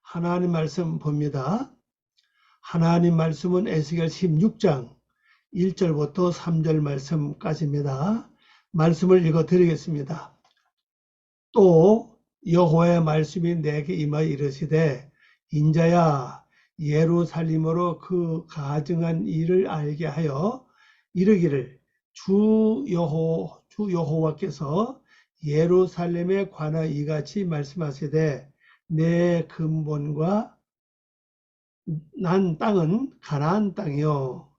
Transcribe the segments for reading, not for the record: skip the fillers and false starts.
하나님 말씀 봅니다. 하나님 말씀은 에스겔 16장 1절부터 3절 말씀까지입니다. 말씀을 읽어 드리겠습니다. 또 여호와의 말씀이 내게 임하여 이르시되 인자야 예루살림으로 그 가증한 일을 알게 하여 이르기를 주 여호와께서 예루살렘에 관하여 이같이 말씀하시되 내 근본과 난 땅은 가나안 땅이요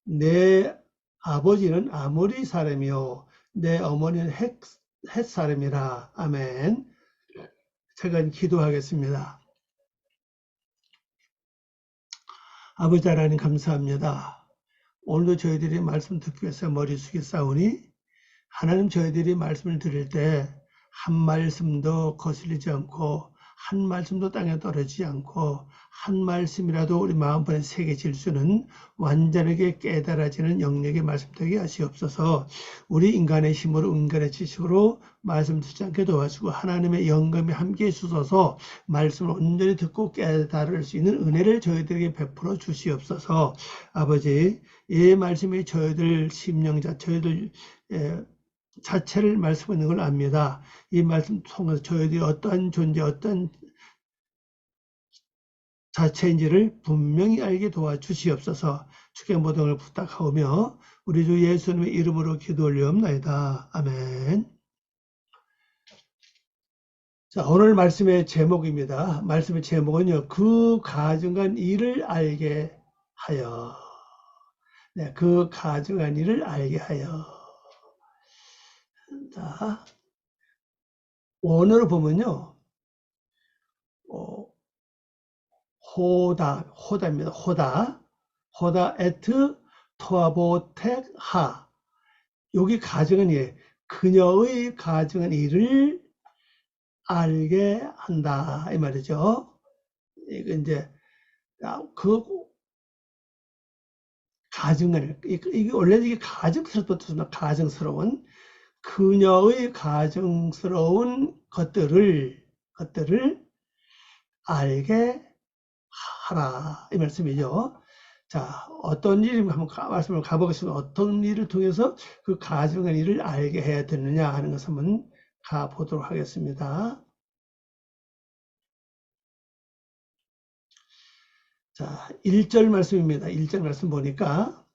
내 아버지는 아모리 사람이요 내 어머니는 헷 사람이라. 아멘. 제가 기도하겠습니다. 아버지 하나님 감사합니다. 오늘도 저희들이 말씀 듣기 위해서 머리 숙여 싸우니 하나님 저희들이 말씀을 드릴 때 한 말씀도 거슬리지 않고 한 말씀도 땅에 떨어지지 않고 한 말씀이라도 우리 마음판에 새겨질 수는 완전하게 깨달아지는 영역의 말씀 되게 하시옵소서. 우리 인간의 힘으로 인간의 지식으로 말씀 듣지 않게 도와주고 하나님의 영감이 함께 해주셔서 말씀을 온전히 듣고 깨달을 수 있는 은혜를 저희들에게 베풀어 주시옵소서. 아버지 이 말씀이 저희들 심령자 저희들 자체를 말씀하는 걸 압니다. 이 말씀 통해서 저희들이 어떠한 존재, 어떠한 자체인지를 분명히 알게 도와주시옵소서. 주께 모든 걸 부탁하오며 우리 주 예수님의 이름으로 기도 올리옵나이다. 아멘. 자, 오늘 말씀의 제목입니다. 말씀의 제목은요. 그 가증한 일을 알게 하여. 네, 그 가증한 일을 알게 하여. 자, 원어로 보면요. 호다입니다. 호다 에트 토아보텍 하. 여기 가정은 그녀의 가정은 일을 알게 한다 이 말이죠. 이거 이제 그 가정을 이게 원래 이게 가정스러운 그녀의 가정스러운 것들을 알게 하라 이 말씀이죠. 자, 어떤 일이 한번 말씀을 가보겠습니다. 어떤 일을 통해서 그 가정의 일을 알게 해야 되느냐 하는 것을 한번 가보도록 하겠습니다. 자, 1절 말씀입니다. 1절 말씀 보니까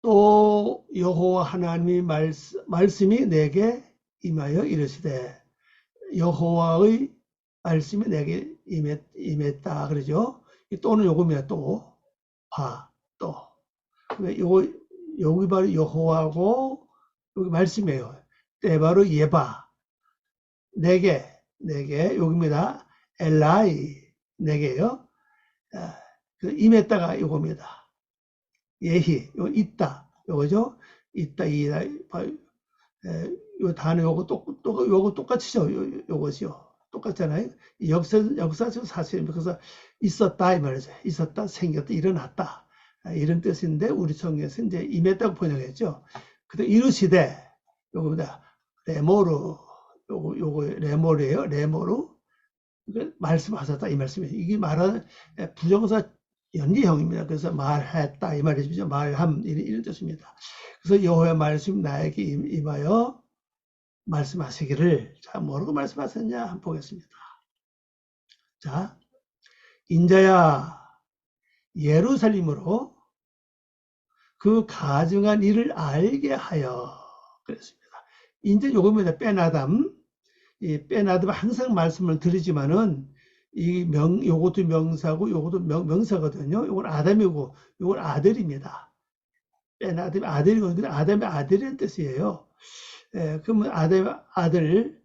또 여호와 하나님의 말씀이 내게 임하여 이르시되 여호와의 말씀이 내게 임했다 그러죠. 또는 요겁니다. 또 여기 바로 여호와고 여기 말씀이에요. 때 바로 예바 내게 여기입니다. 엘라이 내게요. 그 임했다가 요겁니다. 예히 요 있다 요거죠. 있다 이다 요 단어 요거 똑같이죠. 요거죠. 똑같잖아요. 역사적 사실입니다. 그래서 있었다 이 말이죠. 있었다, 생겼다, 일어났다 이런 뜻인데 우리 성경에서 이제 임했다고 번역했죠. 그때 이르시되 요거보다 레모르 요거 레모르예요. 레모르 말씀하셨다 이 말씀이에요. 이게 말하는 부정사 연기형입니다. 그래서 말했다 이 말이죠. 말함 이런 뜻입니다. 그래서 여호와의 말씀 나에게 임하여 말씀하시기를. 자, 뭐라고 말씀하셨냐 한번 보겠습니다. 자, 인자야 예루살림으로 그 가증한 일을 알게 하여 그랬습니다. 이제 요겁니다. 뺀아담. 이 뺀아담 항상 말씀을 드리지만은 요것도 명사고 요것도 명사거든요. 요건 아담이고 요건 아들입니다. 뺀아담이 아들이고 아담의 아들이라는 뜻이에요. 그러면 아담의 아들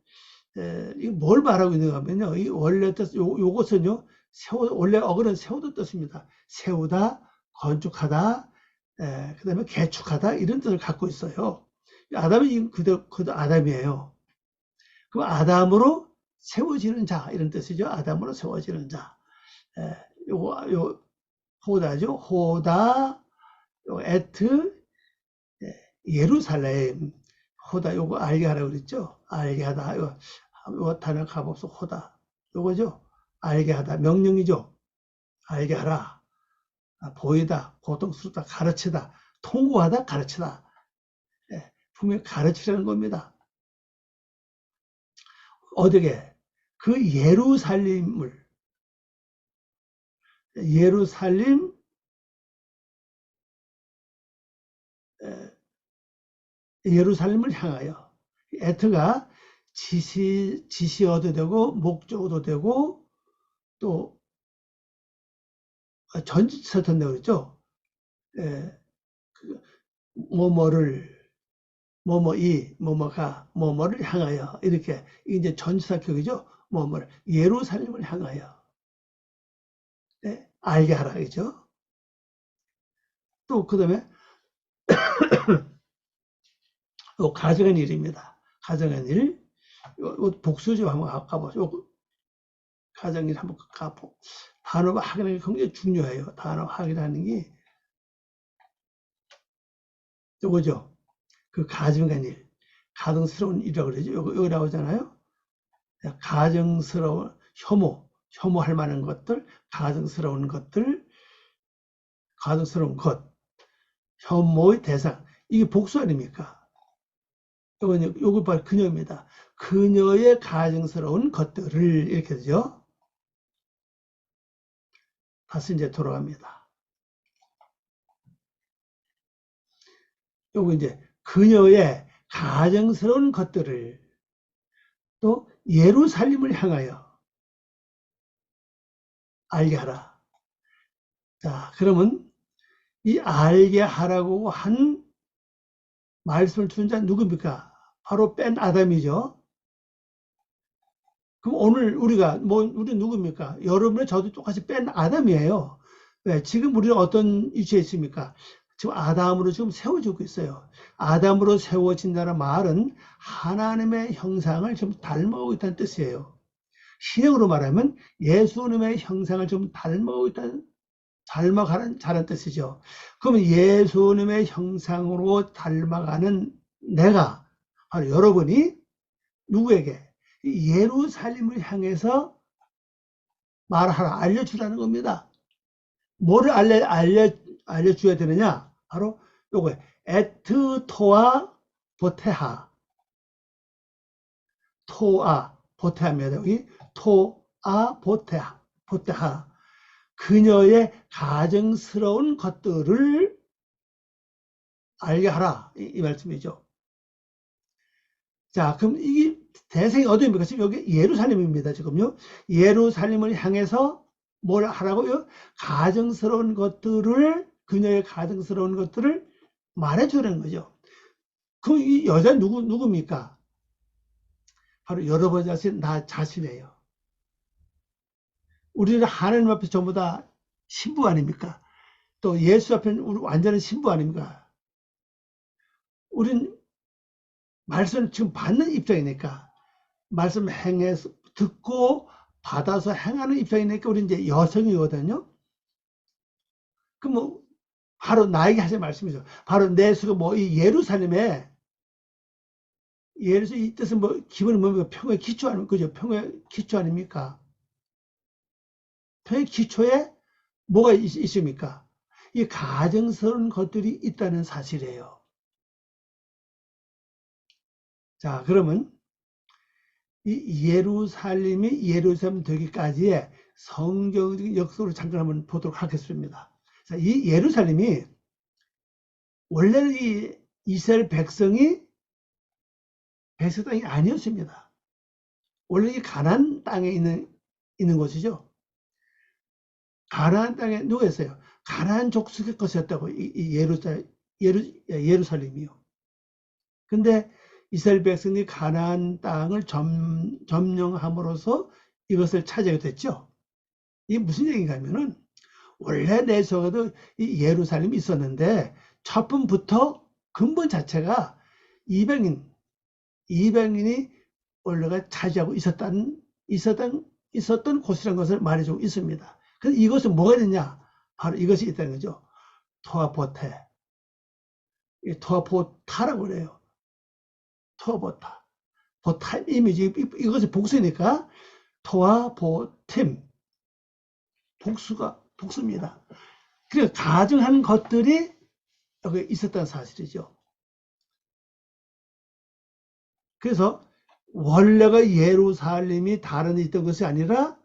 이거 뭘 말하고 있는가 하면요. 이 원래 뜻 요것은요. 원래 어근은 세우다 뜻입니다. 세우다, 건축하다, 그 다음에 개축하다 이런 뜻을 갖고 있어요. 아담이 그대로 아담이에요. 그럼 아담으로 세워지는 자 이런 뜻이죠. 아담으로 세워지는 자. 요 호다죠. 호다, 요 에트, 예루살렘. 호다 요거 알게 하라고 그랬죠. 알게 하다. 요 단어 값없어 호다. 요거죠. 알게 하다. 명령이죠. 알게 하라. 보이다, 고통스럽다, 가르치다, 통고하다, 가르치다. 예, 분명히 가르치라는 겁니다. 어떻게? 그 예루살림, 예루살렘을 향하여 에트가 지시어도 되고 목적어도 되고 또 전치사 된다고 그랬죠. 예, 뭐뭐를 뭐뭐이 뭐뭐가 뭐뭐를 향하여 이렇게 이제 전치사격이죠. 뭐뭐를 예루살렘을 향하여 알게 하라 그죠. 또 그다음에 가정한 일입니다. 가정한 일. 복수죠. 한번 가보죠. 가정일 한번 가보. 단어 확인하는 게 굉장히 중요해요. 단어 확인하는 게 요거죠. 그 가정한 일, 가정스러운 일이라고 그러죠. 여기 나오잖아요. 가정스러운 혐오할 만한 것들, 가정스러운 것들, 가정스러운 것, 혐오의 대상. 이게 복수 아닙니까? 요거 바로 그녀입니다. 그녀의 가정스러운 것들을 이렇게 되죠. 다시 이제 돌아갑니다. 요거 이제 그녀의 가정스러운 것들을 또 예루살렘을 향하여 알게 하라. 자, 그러면 이 알게 하라고 한 말씀을 주는 자는 누굽니까? 바로 뺀 아담이죠. 그럼 오늘 우리 누굽니까? 여러분의 저도 똑같이 뺀 아담이에요. 왜? 지금 우리는 어떤 위치에 있습니까? 지금 아담으로 지금 세워지고 있어요. 아담으로 세워진다는 말은 하나님의 형상을 좀 닮아오고 있다는 뜻이에요. 신약으로 말하면 예수님의 형상을 좀 닮아오고 있다는, 닮아가는 자란 뜻이죠. 그러면 예수님의 형상으로 닮아가는 내가, 바로 여러분이 누구에게? 예루살렘을 향해서 말하라, 알려주라는 겁니다. 뭐를 알려줘야 되느냐? 바로 요거 에트토아 보테하. 토아 보테하입니다. 여기 토아 보테하. 그녀의 가정스러운 것들을 알게 하라. 이 말씀이죠. 자, 그럼 이게 대상이 어디입니까? 지금 여기 예루살렘입니다. 지금요. 예루살렘을 향해서 뭘 하라고요? 가정스러운 것들을, 그녀의 가정스러운 것들을 말해주라는 거죠. 그럼 이 여자 누굽니까? 바로 여러분 자신, 나 자신이에요. 우리는 하나님 앞에 전부 다 신부 아닙니까? 또 예수 앞에는 우리 완전한 신부 아닙니까? 우린 말씀을 지금 받는 입장이니까, 말씀 행해서 듣고 받아서 행하는 입장이니까 우리 이제 여성이거든요. 그럼 뭐 바로 나에게 하신 말씀이죠. 바로 내 수가 뭐 이 예루살렘에, 예루살렘 이 뜻은 뭐 기본이 뭡니까? 평의 기초 아닙니까? 그죠? 평의 기초 아닙니까? 평의 기초에 뭐가 있습니까? 이 가정스러운 것들이 있다는 사실이에요. 자, 그러면 이 예루살렘이 예루살렘 되기까지의 성경적 역사를 잠깐 한번 보도록 하겠습니다. 자, 이 예루살렘이 원래는 이 이스라엘 백성이 백성 땅이 아니었습니다. 원래 이 가나안 땅에 있는 곳이죠. 가나안 땅에 누가 있어요? 가나안 족속의 것이었다고 이 예루살렘이요. 근데 이스라엘 백성이 가나안 땅을 점령함으로써 이것을 차지하게 됐죠. 이게 무슨 얘기인가 하면은 원래 내 속에도 이 예루살렘이 있었는데 첫번부터 근본 자체가 이방인이 원래가 차지하고 있었던 곳이라는 것을 말해주고 있습니다. 그래서 이것은 뭐가 있느냐? 바로 이것이 있다는 거죠. 토아보테. 토아보타라고 그래요. 토아보타. 보타 이미지, 이것이 복수니까 토와 보팀, 복수입니다. 그래서 가증한 것들이 여기 있었다는 사실이죠. 그래서 원래가 예루살렘이 다른 데 있던 것이 아니라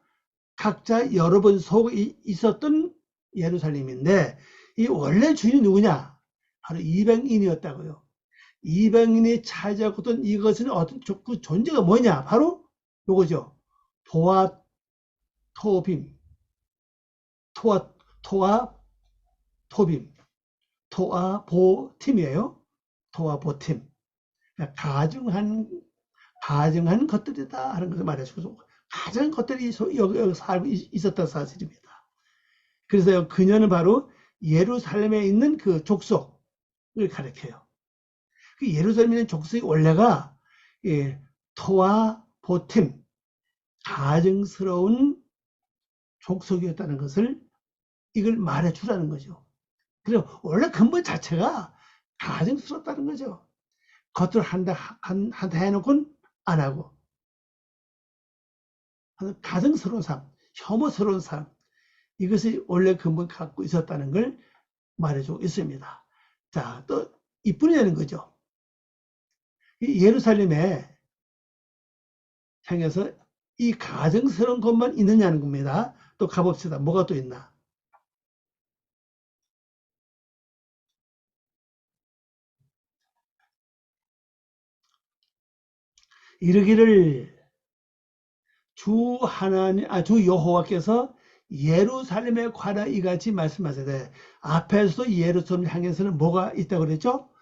각자 여러 번 속에 있었던 예루살렘인데, 이 원래 주인이 누구냐? 바로 이방인이었다고요. 이방인이 차지하고던 이것은 어떤 그 존재가 뭐냐? 바로 요거죠. 도와 토빔, 토와 토빔, 토와 보팀이에요. 토와 보팀. 가증한 것들이다 하는 것을 말해주고, 가증한 것들이 여기 살고 있었다는 사실입니다. 그래서 그녀는 바로 예루살렘에 있는 그 족속을 가리켜요. 그 예루살렘에 있는 족속의 원래가 토와 보팀, 가증스러운 족속이었다는 것을 이걸 말해주라는 거죠. 그리고 원래 근본 자체가 가증스럽다는 거죠. 겉으로 한다 해놓고는 안 하고, 가증스러운 삶, 혐오스러운 삶, 이것이 원래 근본 갖고 있었다는 걸 말해주고 있습니다. 자, 또 이뿐이라는 거죠. 예루살렘에 향해서 이 가증스러운 것만 있느냐는 겁니다. 또 가봅시다. 뭐가 또 있나? 이르기를 주 여호와께서 예루살렘에 관하여 이같이 말씀하시되, 앞에서도 예루살렘을 향해서는 뭐가 있다고 그랬죠?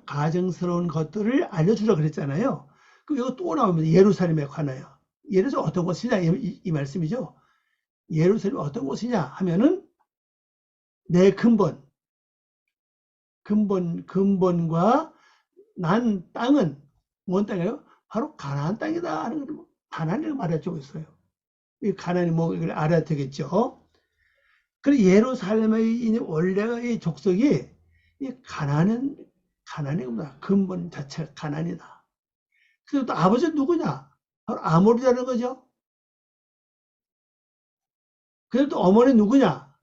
가증스러운 것들을 알려주라 그랬잖아요. 그럼 이거 또 나옵니다. 예루살렘에 관하여. 예루살렘 어떤 곳이냐? 이 말씀이죠. 예루살렘이 어떤 곳이냐 하면은 내 근본과 난 땅은 뭔 땅이에요? 바로 가나안 땅이다 하는 걸 가나안을 말해주고 있어요. 이 가나안이 뭐 이걸 알아야 되겠죠. 그리고 예루살렘의 원래가 이 족속이 이 가나안입니다. 근본 자체가 가나안이다. 그래서 또 아버지는 누구냐? 바로 아모리라는 거죠. 그래서 또 어머니 누구냐?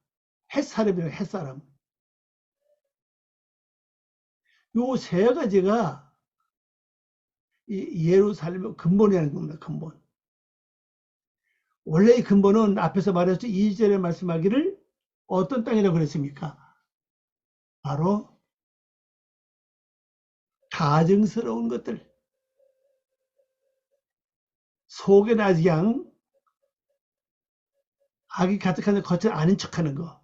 햇사람이에요. 햇사람. 요 세 가지가 이 예루살렘의 근본이라는 겁니다. 근본. 원래 이 근본은 앞에서 말했죠. 2절에 말씀하기를 어떤 땅이라고 그랬습니까? 바로 가증스러운 것들, 속에는 아직 악이 가득한데 겉을 아는 척하는 거.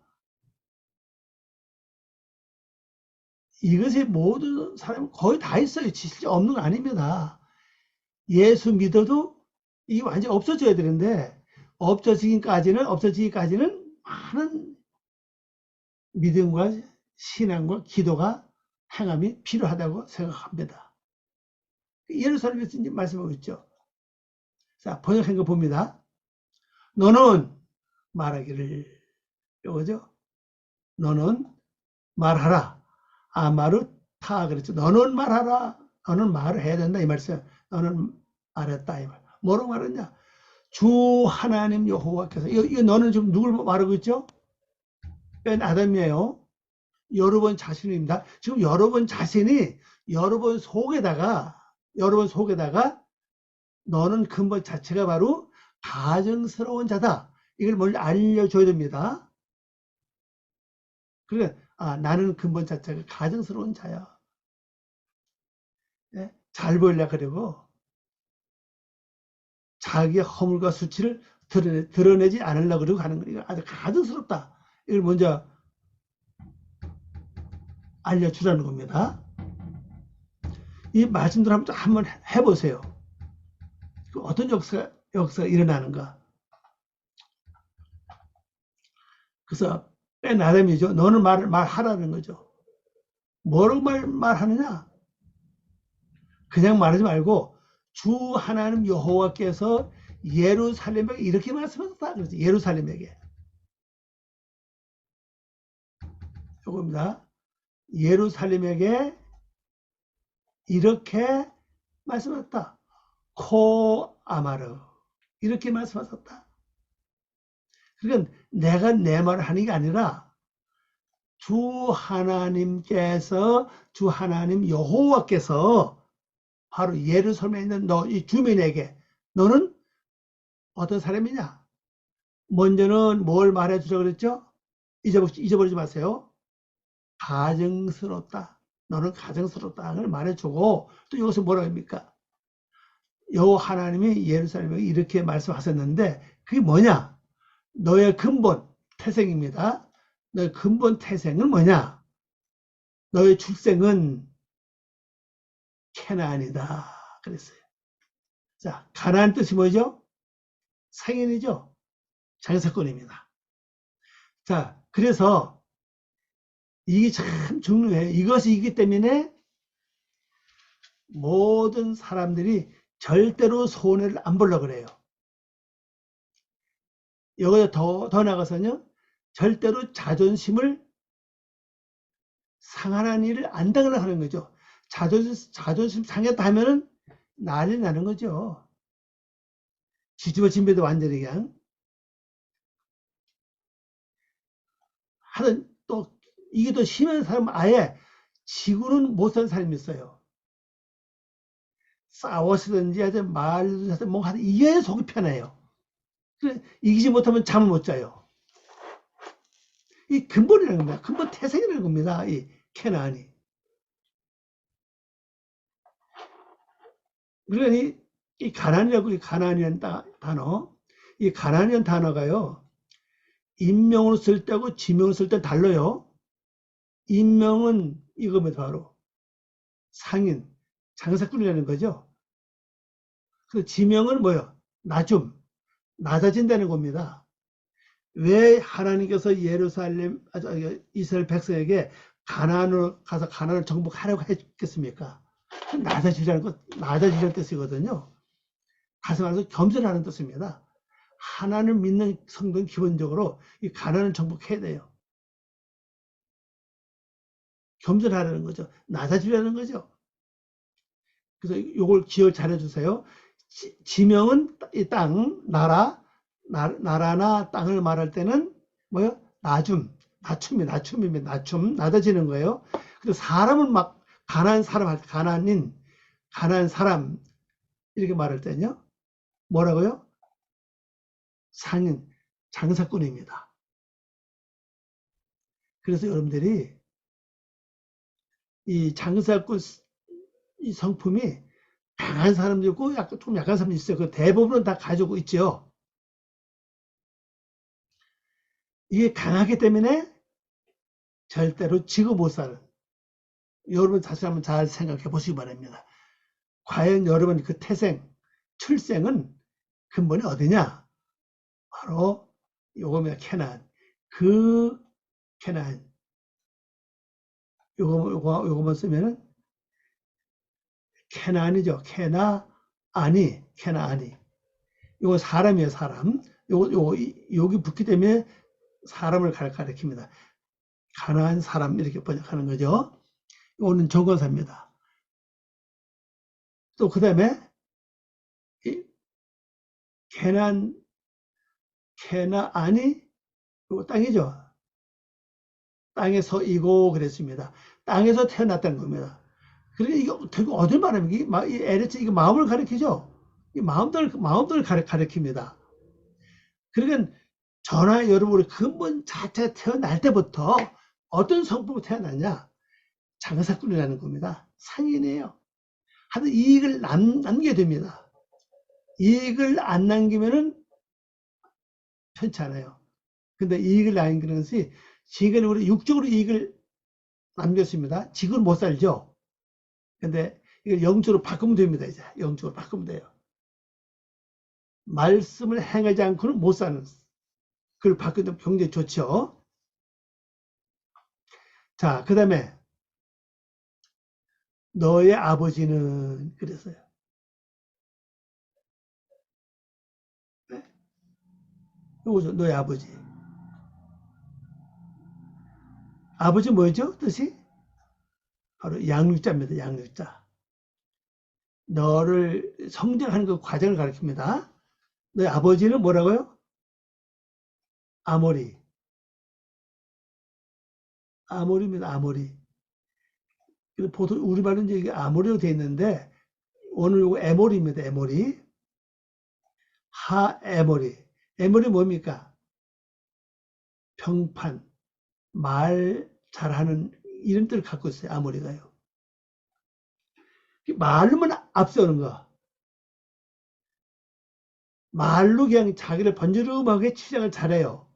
이것이 모든 사람 거의 다 있어요. 진짜 없는 거 아닙니다. 예수 믿어도 이게 완전히 없어져야 되는데, 없어지기까지는 많은 믿음과 신앙과 기도가 행함이 필요하다고 생각합니다. 예루살렘에서 이제 말씀하고 있죠. 자, 번역한 거 봅니다. 너는 말하기를, 요거죠. 너는 말하라. 아마르타 그랬죠. 너는 말하라. 너는 말을 해야 된다 이 말씀. 너는 말했다 이 말. 뭐로 말했냐? 주 하나님 여호와께서, 이거 너는 지금 누굴 말하고 있죠? 뺀 아담이에요. 여러분 자신입니다. 지금 여러분 자신이 여러분 속에다가 너는 근본 자체가 바로 가증스러운 자다. 이걸 먼저 알려줘야 됩니다. 그러니까 나는 근본 자체가 가증스러운 자야. 네? 잘 보이려고 그러고 자기의 허물과 수치를 드러내지 않으려고 그러고 하는 거, 이거 아주 가증스럽다. 이걸 먼저 알려주라는 겁니다. 이 말씀들 한번 해보세요. 어떤 역사가 일어나는가. 그래서 뺀 아담이죠. 너는 말하라는 거죠. 뭐라고 말하느냐? 그냥 말하지 말고 주 하나님 여호와께서 예루살렘에게 이렇게 말씀하셨다 그러죠. 예루살렘에게. 요겁니다. 예루살렘에게 이렇게 말씀하셨다. 코 아마르. 이렇게 말씀하셨다. 그러니까 내가 내 말을 하는 게 아니라 주 하나님 여호와께서 바로 예루살렘에 있는 너 이 주민에게 너는 어떤 사람이냐? 먼저는 뭘 말해주라고 그랬죠? 잊어버리지 마세요. 가증스럽다. 너는 가증스럽다를 말해주고 또 여기서 뭐라고 합니까? 여호와 하나님이 예루살렘에 이렇게 말씀하셨는데 그게 뭐냐? 너의 근본 태생입니다. 너의 근본 태생은 뭐냐? 너의 출생은 캐나안이다. 그랬어요. 자, 가나안 뜻이 뭐죠? 상인이죠. 장사꾼입니다. 자, 그래서 이게 참 중요해요. 이것이 있기 때문에 모든 사람들이 절대로 손해를 안 보려고 그래요. 여기서 더 나가서는요, 절대로 자존심을 상하는 일을 안 당하려고 하는 거죠. 자존심 상했다 하면은 난리 나는 거죠. 뒤집어 진배도 완전히 그냥. 하는, 또, 이게 더 심한 사람은 아예 지구는 못 사는 사람이 있어요. 싸웠든지 하든 말든 하든 뭔가 하든 이게 속이 편해요. 그래, 이기지 못하면 잠을 못 자요. 이 근본이라는 겁니다. 근본 태생이라는 겁니다. 이 캐나안이. 그러니 이 가난이라고 이 가난이라는 단어, 이 가난이라는 단어가요. 인명으로 쓸 때하고 지명으로 쓸 때 달라요. 인명은 이겁니다. 바로 상인, 장사꾼이라는 거죠. 그 지명은 뭐예요? 낮아진다는 겁니다. 왜 하나님께서 예루살렘, 이스라엘 백성에게 가나안으로 가서 가나안을 정복하라고 했겠습니까? 낮아지라는 뜻이거든요. 다시 말해서 겸손하는 뜻입니다. 하나님을 믿는 성도는 기본적으로 이 가나안을 정복해야 돼요. 겸손하라는 거죠. 낮아지라는 거죠. 그래서 이걸 기억 잘해주세요. 지명은 이 땅, 나라나 땅을 말할 때는 뭐요? 낮춤입니다. 낮아지는 거예요. 근데 사람은 막 가난한 사람, 가난한 사람 이렇게 말할 때는요. 뭐라고요? 상인, 장사꾼입니다. 그래서 여러분들이 이 장사꾼 이 성품이 강한 사람도 있고 좀 약한 사람도 있어요. 그 대부분은 다 가지고 있죠. 이게 강하기 때문에 절대로 지고 못 사는. 여러분 다시 한번 잘 생각해 보시기 바랍니다. 과연 여러분 그 출생은 근본이 어디냐? 바로 요겁니다. 캐나안. 그 캐나안. 요거만 쓰면은 캐나안이죠. 캐나안이. 요거 사람이에요, 사람. 여기 붙기 때문에 사람을 가리킵니다. 가난한 사람 이렇게 번역하는 거죠. 이거는 정거사입니다. 또 그 다음에 캐나안이 이거 땅이죠. 땅에서 이고 그랬습니다. 땅에서 태어났다는 겁니다. 그러니까 이거 되게 어딜 말하면 이 에레츠 이거 마음을 가리키죠. 이 마음들을 가리킵니다. 그러니까 저나 여러분의 근본 자체가 태어날 때부터 어떤 성품으로 태어났냐? 장사꾼이라는 겁니다. 상인이에요. 하여튼 이익을 남겨야 됩니다. 이익을 안 남기면은 편치 않아요. 근데 이익을 남기는 것이 지금 우리 육적으로 이익을 남겼습니다. 지금 못 살죠. 근데 이걸 영적으로 바꾸면 됩니다. 이제 영적으로 바꾸면 돼요. 말씀을 행하지 않고는 못 사는. 그걸 바꾸면 굉장히 좋죠. 자, 그 다음에 너의 아버지는 그랬어요. 네? 요거죠. 너의 아버지. 아버지 뭐죠? 뜻이? 바로 양육자입니다. 양육자. 너를 성장하는 그 과정을 가르칩니다. 너희 아버지는 뭐라고요? 아모리. 아모리입니다. 아모리. 보통 우리말은 이제 이게 아모리로 되어 있는데 오늘 요거 에모리입니다. 에모리. 하에모리. 에모리 뭡니까? 평판, 말 잘하는 이런 뜻을 갖고 있어요. 아모리가요. 말로만 앞서는 거. 말로 그냥 자기를 번지르르하게 치장을 잘해요.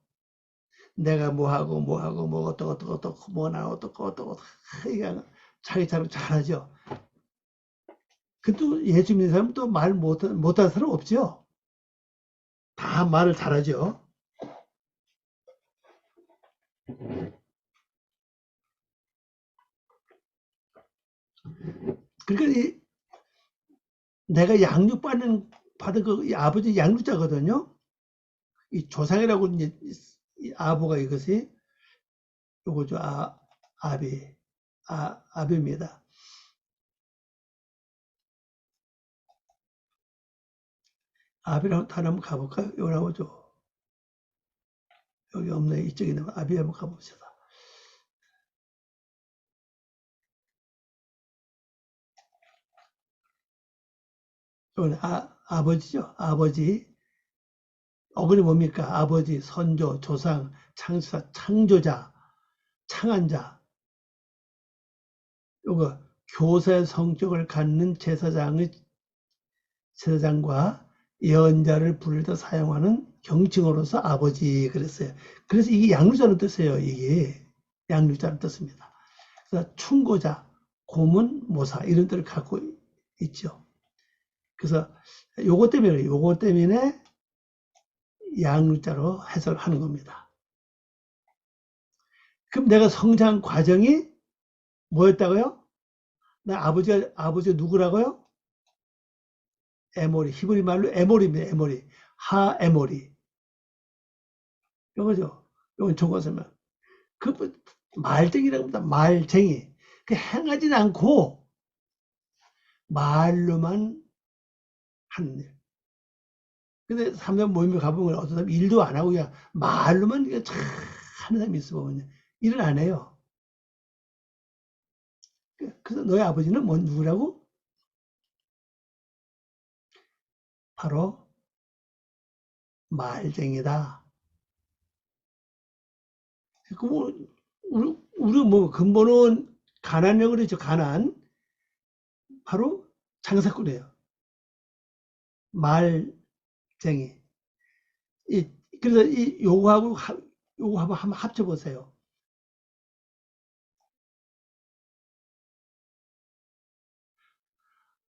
내가 뭐하고 뭐하고 뭐 어떡고 뭐나 어떡고 그냥 자기 자랑 잘하죠. 그또 예수 믿는 사람은 또 말 못하는 사람 없죠. 다 말을 잘하죠. 그러니까 내가 받은 그 아버지 양육자거든요. 이 조상이라고 이제 이 아부가 이것이 요거죠. 아비입니다. 아비라고 다른 한번 가볼까요? 여기 나오죠. 여기 없네. 이쪽에 있는 아비 한번 가봅시다. 여기는 아버지죠. 아버지. 어근이 뭡니까? 아버지, 선조, 조상, 창조자, 창조자, 창한자. 요거 교사의 성격을 갖는 제사장과 예언자를 부를 때 사용하는 경칭어로서 아버지 그랬어요. 그래서 이게 양육자는 뜻이에요. 이게 양육자는 뜻입니다. 그래서 충고자, 고문, 모사 이런 뜻을 갖고 있죠. 그래서 요거 때문에 양육자로 해석하는 겁니다. 그럼 내가 성장 과정이 뭐였다고요? 나 아버지가 누구라고요? 에모리. 히브리 말로 에모리입니다. 에모리. 하에모리. 이거죠. 이건 종어서면. 그 말쟁이라고 합니다. 말쟁이. 그 행하지는 않고 말로만 하는 일. 근데 사람들 모임에 가보면 어떤 사람 일도 안 하고 그냥 말로만 참 하는 사람이 있어 보면 일을 안 해요. 그래서 너희 아버지는 누구라고? 바로 말쟁이다. 그 뭐, 우리 뭐 근본은 가난이라고 그러죠. 가난. 바로 장사꾼이에요. 말쟁이. 그래서 요거하고 한번 합쳐보세요.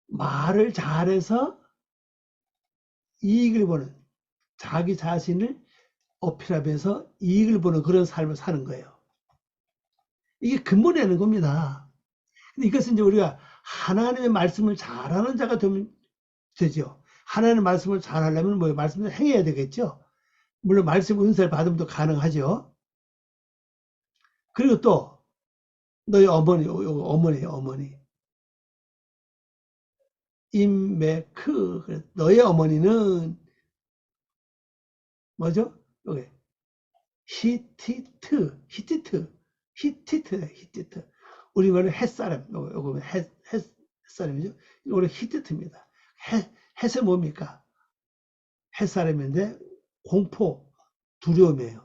말을 잘해서 이익을 보는, 자기 자신을 어필하면서 이익을 보는 그런 삶을 사는 거예요. 이게 근본에 있는 겁니다. 근데 이것은 이제 우리가 하나님의 말씀을 잘하는 자가 되면 되죠. 하나님의 말씀을 잘하려면 뭐 말씀을 행해야 되겠죠. 물론 말씀 은사를 받으면 가능하죠. 그리고 또 너희 어머니. 인메크. 너희 어머니는 뭐죠? 여기 히티트. 우리말로 햇사람. 요거 햇사람이죠. 이거 히티트입니다. 햇은 뭡니까? 햇사람인데 공포, 두려움이에요.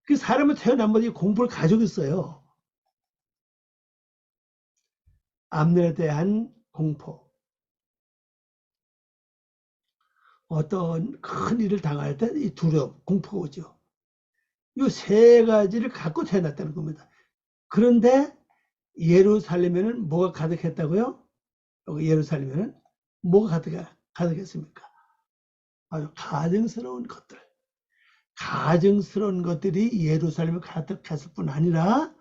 그 사람은 태어난 이 공포를 가지고 있어요. 앞날에 대한 공포. 어떤 큰 일을 당할 때 이 두려움, 공포가 오죠. 이 세 가지를 갖고 태어났다는 겁니다. 그런데 예루살렘에는 뭐가 가득했다고요? 여기 예루살렘에는 뭐가 가득했습니까? 아주 가증스러운 것들. 가증스러운 것들이 예루살렘에 가득했을 뿐 아니라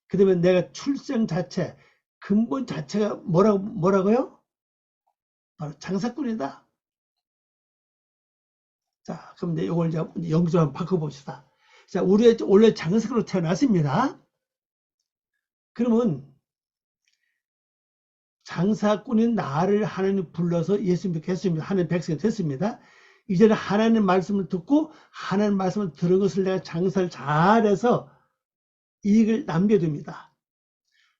그 다음에 내가 출생 자체, 근본 자체가 뭐라고요? 바로 장사꾼이다. 자, 그럼 이제 이걸 영조 한번 바꿔봅시다. 자, 우리 원래 장사꾼으로 태어났습니다. 그러면 장사꾼인 나를 하나님 불러서 예수님 뵙겠습니다. 하나님 백성이 됐습니다. 이제는 하나님 말씀을 듣고 하나님 말씀을 들은 것을 내가 장사를 잘해서 이익을 남겨둡니다.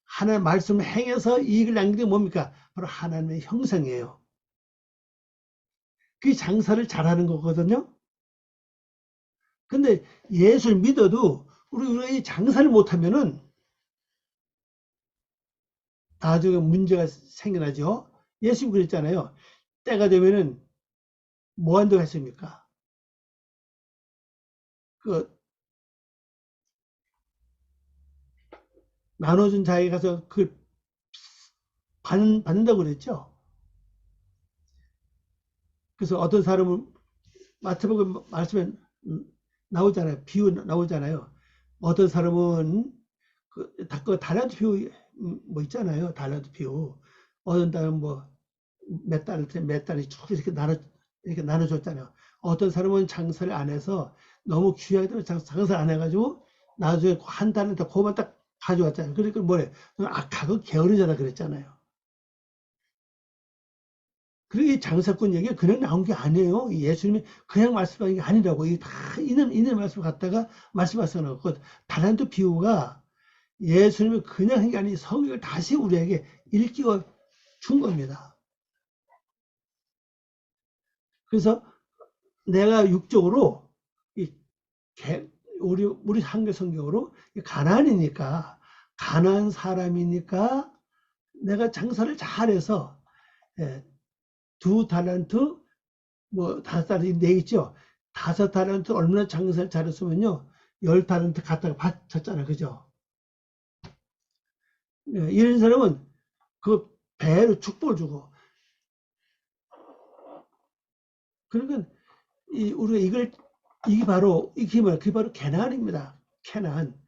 하나님 말씀을 행해서 이익을 남기는 게 뭡니까? 바로 하나님의 형상이에요. 그게 장사를 잘하는 거거든요. 근데 예수를 믿어도 우리가 이 장사를 못하면은 나중에 문제가 생겨나죠. 예수님 그랬잖아요. 때가 되면은 뭐 한다고 했습니까? 그 나눠준 자에게 가서 그 받는다고 그랬죠. 그래서 어떤 사람은 마태복음 말씀에 나오잖아요. 비유 나오잖아요. 어떤 사람은 그 달란트 비유 뭐 있잖아요. 달란트 비유. 어떤 사람은 뭐 몇 달이 쭉 이렇게 나눠줬잖아요. 어떤 사람은 장사를 안 해서 너무 귀하게 되면 장사를 안 해가지고 나중에 한 달한테 그만 딱 가져왔잖아요. 그러니까 뭐래? 악하고 게으른 자다 그랬잖아요. 그리고 이 장사꾼 얘기가 그냥 나온 게 아니에요. 예수님이 그냥 말씀하신 게 아니라고. 이게 다 있는 말씀을 갖다가 말씀하시는 거고, 달란트 비유가 예수님이 그냥 한 게 아니고 성경을 다시 우리에게 일깨워 준 겁니다. 그래서 내가 육적으로 우리 한글 성경으로 가난이니까, 가난한 사람이니까 내가 장사를 잘해서 2달란트 뭐 5달란트 내 있죠. 5달란트 얼마나 장사를 잘했으면요 10달란트 갖다가 바쳤잖아요. 그죠? 이런 사람은 그 배로 축복을 주고, 그러니까 우리가 이게 바로 케나안입니다. 케나안.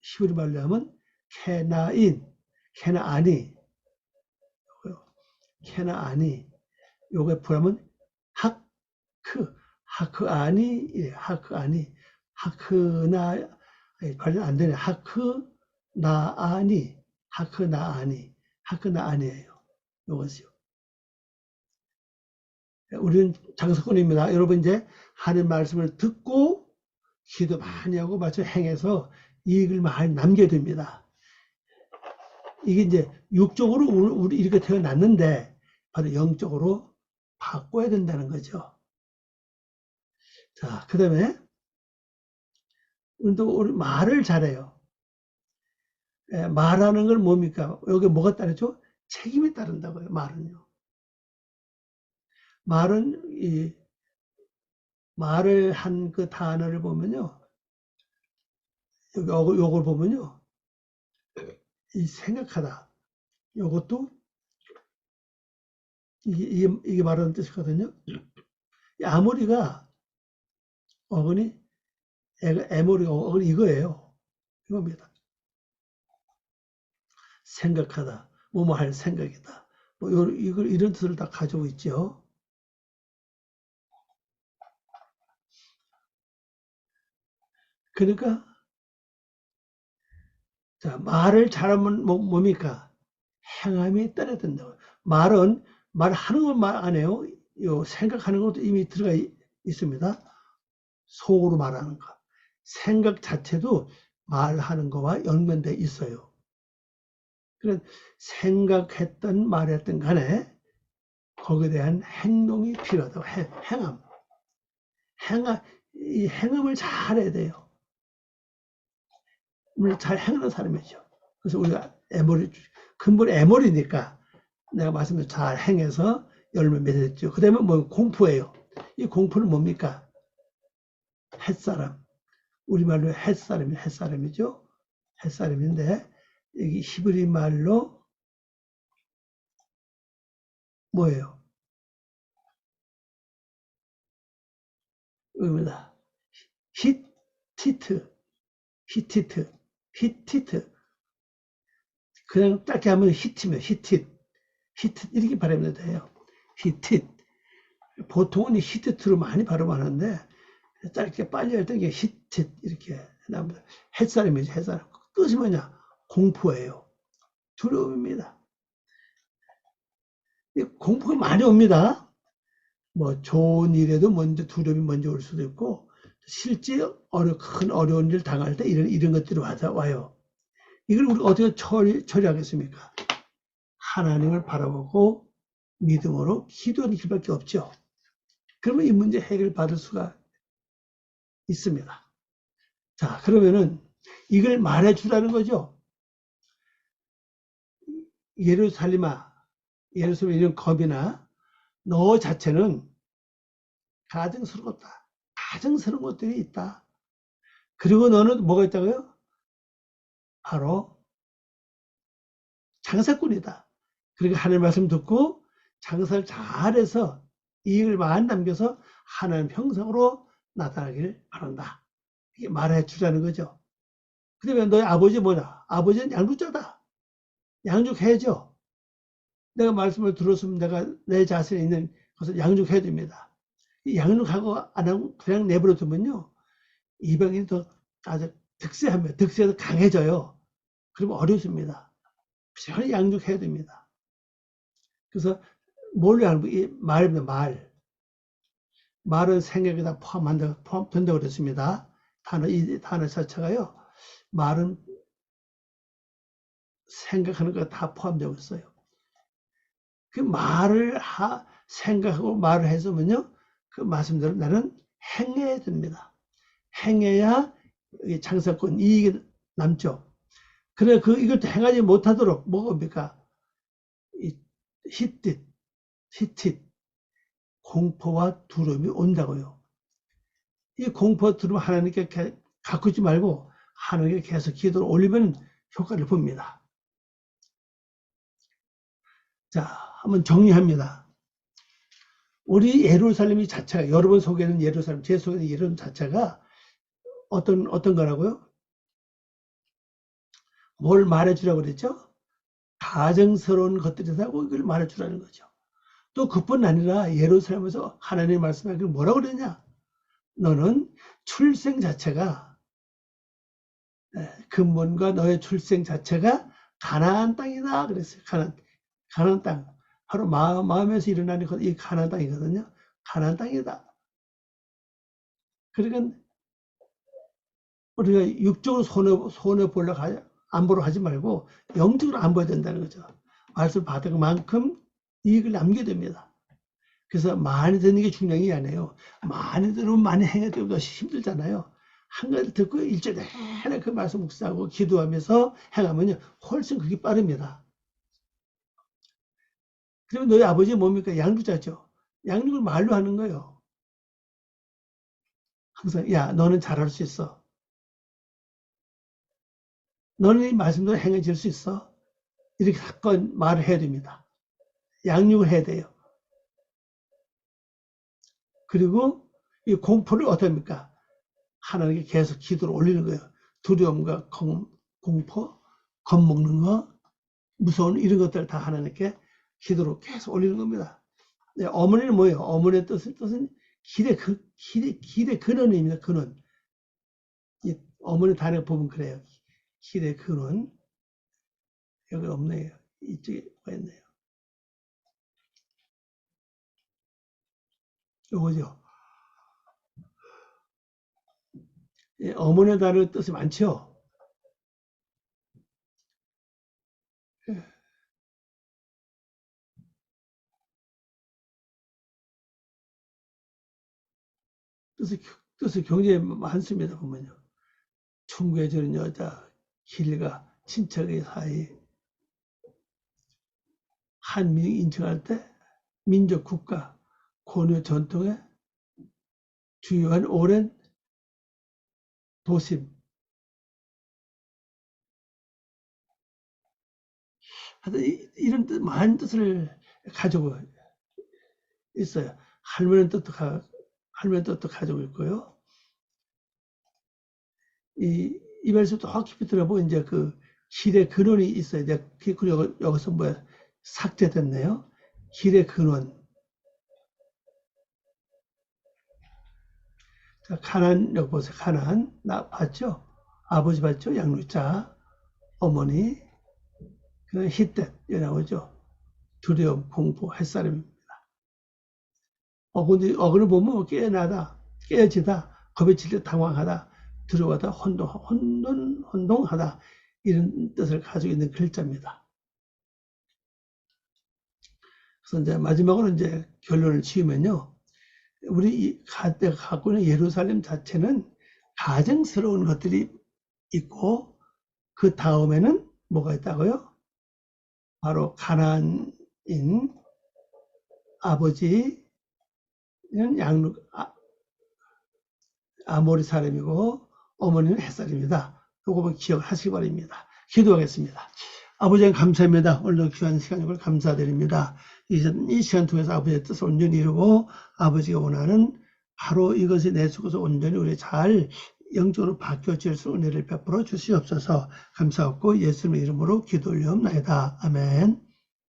히브리 말로 하면 케나안이 요게 보면 하크나 관련 안 되네. 하크나안이에요. 요것이요. 우리는 장사꾼입니다. 여러분 이제 하나님 말씀을 듣고 기도 많이 하고 말씀 행해서 이익을 많이 남겨야 됩니다. 이게 이제 육적으로 우리 이렇게 태어났는데 바로 영적으로 바꿔야 된다는 거죠. 자, 그 다음에 우리 말을 잘해요. 말하는 걸 뭡니까? 여기 뭐가 따르죠? 책임이 따른다고요. 말은요. 말은 말을 한 그 단어를 보면요. 여기 요걸 보면요. 이 생각하다. 요것도 이게 말하는 뜻이거든요. 아모리가 어근이 에모리가 어근이 이거예요. 이겁니다. 생각하다. 뭐뭐 할 생각이다. 뭐 이런 뜻을 다 가지고 있죠. 그러니까 자, 말을 잘하면 뭡니까? 행함이 따라야 된다고. 말하는 건 말 안 해요. 생각하는 것도 이미 들어가 있습니다. 속으로 말하는 거. 생각 자체도 말하는 거와 연관돼 있어요. 그런 생각했던 말했던 간에 거기에 대한 행동이 필요하다고. 이 행함을 잘해야 돼요. 잘 행하는 사람이죠. 그래서 우리가 근본 애머리니까 내가 말씀드린 잘 행해서 열매 맺었죠. 그 다음에 뭐 공포예요. 이 공포는 뭡니까? 햇사람. 우리말로 햇사람이죠. 햇사람인데 여기 히브리 말로 뭐예요? 입니다. 히티트. 그냥 짧게 하면 히트면 히트 이렇게 발음이 돼요. 히tit. 보통은 히트트로 많이 발음하는데 짧게 빨리 할 때 이게 히tit 이렇게 나옵니다. 햇사람이죠. 햇사람. 뜻이 뭐냐? 공포예요. 두려움입니다. 공포가 많이 옵니다. 뭐 좋은 일에도 먼저 두려움이 먼저 올 수도 있고 실제 큰 어려운 일 당할 때 이런 것들이 와요. 이걸 우리가 어떻게 처리하겠습니까? 하나님을 바라보고 믿음으로 기도하는 길밖에 없죠. 그러면 이 문제 해결받을 수가 있습니다. 자, 그러면은 이걸 말해주라는 거죠. 예루살렘아, 예루살렘 이런 겁이나 너 자체는 가증스럽다. 가증스러운 것들이 있다. 그리고 너는 뭐가 있다고요? 바로 장사꾼이다. 그러니까 하나님 말씀 듣고 장사를 잘해서 이익을 많이 남겨서 하나님 형상으로 나타나기를 바란다. 이게 말해 주자는 거죠. 그러면 너희 아버지 뭐냐? 아버지는 양육자다. 양육해야죠. 내가 말씀을 들었으면 내가 내 자신에 있는 것을 양육해야 됩니다. 양육하고 안 하고 그냥 내버려 두면요. 이방인이 더 아주 득세하면 득세해서 강해져요. 그러면 어렵습니다. 시원히 양육해야 됩니다. 그래서 뭘 양육? 말입니다. 말은 생각에 다 포함된다고 그랬습니다. 이 단어 자체가요. 말은 생각하는 거 다 포함되고 있어요. 그 말을 생각하고 말을 했으면요. 그 말씀대로 나는 행해야 됩니다. 행해야 장사꾼 이익이 남죠. 그래 이것도 행하지 못하도록 뭐입니까? 히짓 공포와 두려움이 온다고요. 이 공포와 두려움 하나님께 갖고 있지 말고 하나님께 계속 기도를 올리면 효과를 봅니다. 자, 한번 정리합니다. 우리 예루살렘이 자체가 여러분 속에는 예루살렘, 제 속에는 예루살렘 자체가 어떤 거라고요? 뭘 말해주라고 그랬죠? 가정스러운 것들이라고 이걸 말해주라는 거죠. 또 그뿐 아니라 예루살렘에서 하나님의 말씀하기를 뭐라고 그러냐? 너는 출생 자체가 근본과 너의 출생 자체가 가나안 땅이다 그랬어요. 가나안 땅. 바로 마음에서 일어나는 이 가나안 땅이거든요. 가나안 땅이다. 그러니까 우리가 육적으로 손해 보려고 안 보러 하지 말고 영적으로 안 보야 된다는 거죠. 말씀 받은 만큼 이익을 남게 됩니다. 그래서 많이 듣는 게 중요한 게 아니에요. 많이 들으면 많이 행해야 되고 힘들잖아요. 한 가지 듣고 일주일 내내 그 말씀 묵상하고 기도하면서 행하면요 훨씬 그게 빠릅니다. 그러면 너희 아버지 뭡니까? 양육자죠. 양육을 말로 하는 거예요. 항상 야 너는 잘할 수 있어. 너는 이 말씀대로 행해질 수 있어. 이렇게 가끔 말을 해야 됩니다. 양육을 해야 돼요. 그리고 이 공포를 어떻습니까? 하나님께 계속 기도를 올리는 거예요. 두려움과 공포, 겁먹는 거, 무서운 이런 것들 다 하나님께 기도로 계속 올리는 겁니다. 네, 어머니는 뭐예요? 어머니의 뜻은 길의 근원입니다. 근원. 어머니 단어 보면 그래요. 길의 근원. 여기 없네요. 이쪽에 와 있네요. 요거죠. 예, 어머니 단어 뜻이 많죠. 예. 뜻이 굉장히 많습니다. 보면요. 충고해 주는 여자, 길과 친척의 사이, 한민이 인정할 때 민족 국가 고유 전통의 주요한 오랜 도심. 하여튼 이런 많은 뜻을 가지고 있어요. 할머니 뜻도 가지고 있고요. 이 말씀 또 깊이 들어보면 이제 그 길의 근원이 있어요. 그리고 여기서 뭐야 삭제됐네요. 길의 근원. 자, 가난 여기 보세요. 가난 나 봤죠? 아버지 봤죠? 양육자, 어머니, 그다음 히댓 여기 나오죠. 두려움, 공포, 햇사람입니다. 어근을 보면 깨어지다, 겁에 질려 당황하다, 두려워하다, 혼동하다, 이런 뜻을 가지고 있는 글자입니다. 그래서 이제 마지막으로 이제 결론을 지으면요. 우리 내가 갖고 있는 예루살렘 자체는 가증스러운 것들이 있고, 그 다음에는 뭐가 있다고요? 바로 가나안인 아버지는 아모리 사람이고 어머니는 햇살입니다. 요거 기억하시기 바랍니다. 기도하겠습니다. 아버지 감사합니다. 오늘도 귀한 시간을 감사드립니다. 이 시간 통해서 아버지의 뜻을 온전히 이루고 아버지가 원하는 바로 이것이 내 속에서 온전히 우리 잘 영적으로 바뀌어질 수 은혜를 베풀어 주시옵소서. 감사하고 예수님의 이름으로 기도 올리옵나이다. 아멘.